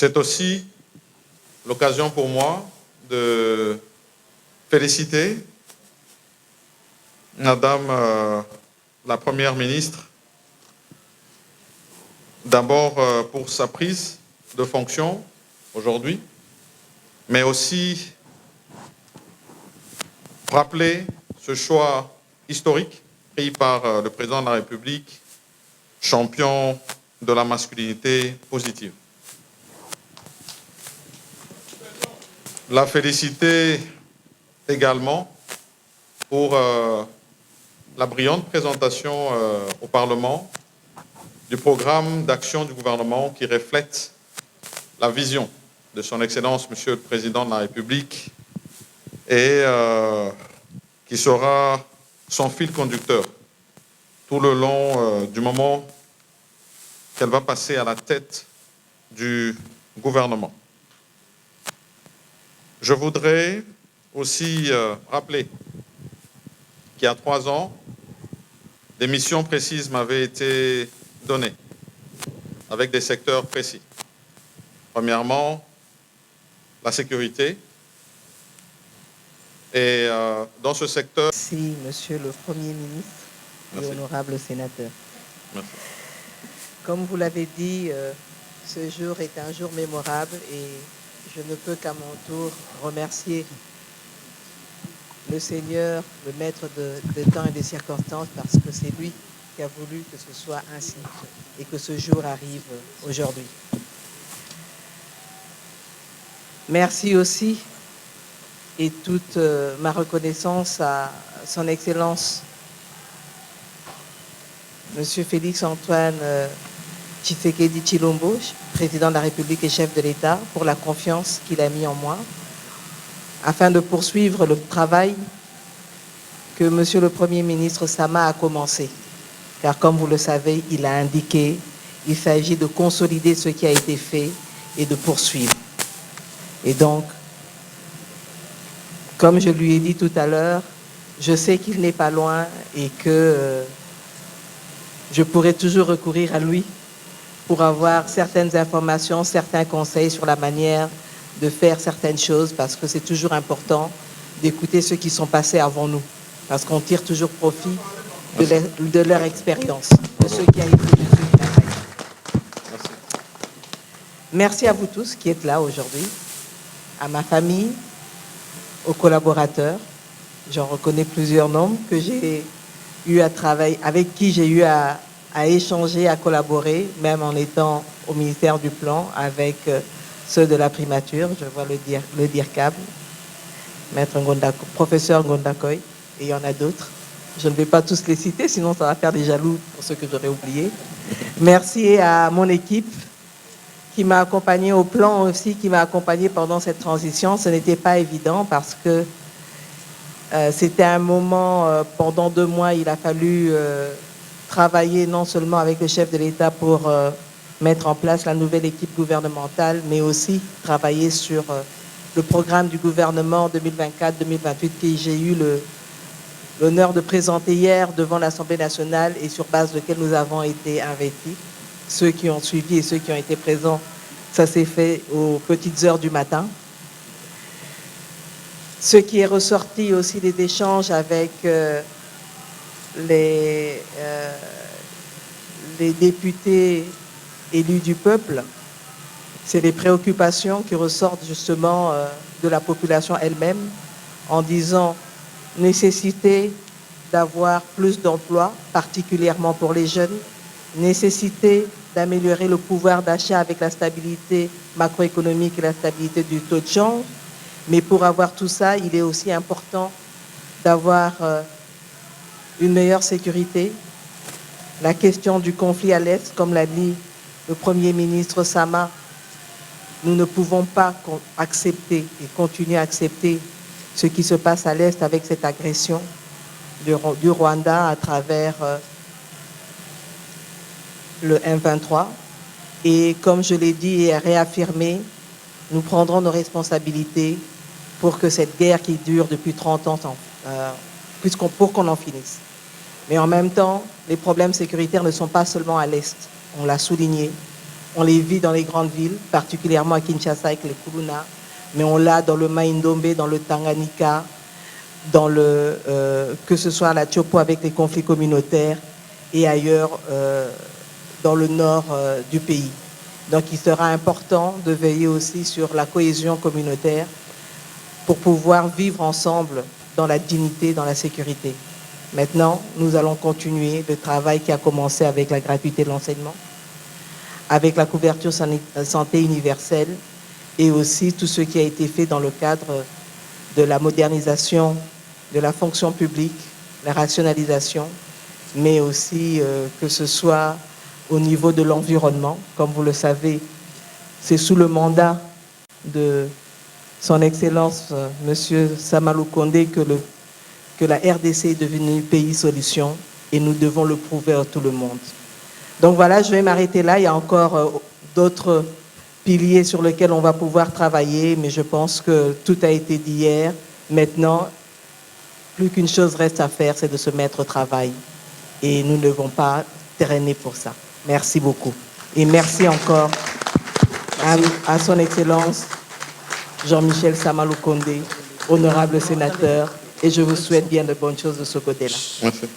C'est aussi l'occasion pour moi de féliciter Madame la Première ministre, d'abord pour sa prise de fonction aujourd'hui, mais aussi rappeler ce choix historique pris par le président de la République, champion de la masculinité positive. La féliciter également pour la brillante présentation au Parlement du programme d'action du gouvernement qui reflète la vision de son Excellence, Monsieur le Président de la République, et qui sera son fil conducteur tout le long du moment qu'elle va passer à la tête du gouvernement. Je voudrais aussi rappeler qu'il y a 3 ans, des missions précises m'avaient été données, avec des secteurs précis. Premièrement, la sécurité. Et dans ce secteur... Merci, Monsieur le Premier ministre et honorable sénateur. Merci. Comme vous l'avez dit, ce jour est un jour mémorable et je ne peux qu'à mon tour remercier le Seigneur, le maître de temps et des circonstances, parce que c'est lui qui a voulu que ce soit ainsi et que ce jour arrive aujourd'hui. Merci aussi et toute ma reconnaissance à son Excellence, Monsieur Félix-Antoine Tshisekedi Tshilombo, président de la République et chef de l'État, pour la confiance qu'il a mis en moi, afin de poursuivre le travail que Monsieur le Premier ministre Sama a commencé. Car comme vous le savez, il a indiqué, il s'agit de consolider ce qui a été fait et de poursuivre. Et donc, comme je lui ai dit tout à l'heure, je sais qu'il n'est pas loin et que je pourrai toujours recourir à lui pour avoir certaines informations, certains conseils sur la manière de faire certaines choses, parce que c'est toujours important d'écouter ceux qui sont passés avant nous, parce qu'on tire toujours profit de leur expérience, de ceux qui ont été de ceux qui n'ont pas été. Merci à vous tous qui êtes là aujourd'hui, à ma famille, aux collaborateurs. J'en reconnais plusieurs noms que j'ai eu à travailler, avec qui j'ai eu à échanger, à collaborer, même en étant au ministère du Plan, avec ceux de la primature. Je vois le DIRCAB, Maître Ngondako, professeur Ngondakoy, et il y en a d'autres. Je ne vais pas tous les citer, sinon ça va faire des jaloux pour ceux que j'aurais oubliés. Merci à mon équipe qui m'a accompagné au plan aussi, qui m'a accompagné pendant cette transition. Ce n'était pas évident parce que c'était un moment, pendant 2 mois, il a fallu travailler non seulement avec le chef de l'État pour mettre en place la nouvelle équipe gouvernementale, mais aussi travailler sur le programme du gouvernement 2024-2028 que j'ai eu l'honneur de présenter hier devant l'Assemblée nationale et sur base duquel nous avons été investis. Ceux qui ont suivi et ceux qui ont été présents, ça s'est fait aux petites heures du matin. Ce qui est ressorti aussi des échanges avec les députés élus du peuple, c'est les préoccupations qui ressortent justement de la population elle-même, en disant nécessité d'avoir plus d'emplois, particulièrement pour les jeunes, nécessité d'améliorer le pouvoir d'achat avec la stabilité macroéconomique et la stabilité du taux de change. Mais pour avoir tout ça, il est aussi important d'avoir une meilleure sécurité. La question du conflit à l'Est, comme l'a dit le Premier ministre Sama, nous ne pouvons pas accepter et continuer à accepter ce qui se passe à l'Est avec cette agression du Rwanda à travers le M23. Et comme je l'ai dit et réaffirmé, nous prendrons nos responsabilités pour que cette guerre qui dure depuis 30 ans, pour qu'on en finisse. Mais en même temps, les problèmes sécuritaires ne sont pas seulement à l'Est, on l'a souligné. On les vit dans les grandes villes, particulièrement à Kinshasa avec les Kuluna, mais on l'a dans le Maïndombe, dans le Tanganyika, que ce soit à la Tchopo avec les conflits communautaires et ailleurs dans le nord du pays. Donc il sera important de veiller aussi sur la cohésion communautaire pour pouvoir vivre ensemble dans la dignité, dans la sécurité. Maintenant, nous allons continuer le travail qui a commencé avec la gratuité de l'enseignement, avec la couverture santé universelle et aussi tout ce qui a été fait dans le cadre de la modernisation de la fonction publique, la rationalisation, mais aussi que ce soit au niveau de l'environnement. Comme vous le savez, c'est sous le mandat de Son Excellence Monsieur Samalou Kondé que la RDC est devenue pays solution et nous devons le prouver à tout le monde. Donc voilà, je vais m'arrêter là. Il y a encore d'autres piliers sur lesquels on va pouvoir travailler, mais je pense que tout a été dit hier. Maintenant, plus qu'une chose reste à faire, c'est de se mettre au travail. Et nous ne devons pas traîner pour ça. Merci beaucoup. Et merci encore à Son Excellence Jean-Michel Samalou Kondé, honorable sénateur, et je vous souhaite bien de bonnes choses de ce côté-là. Merci.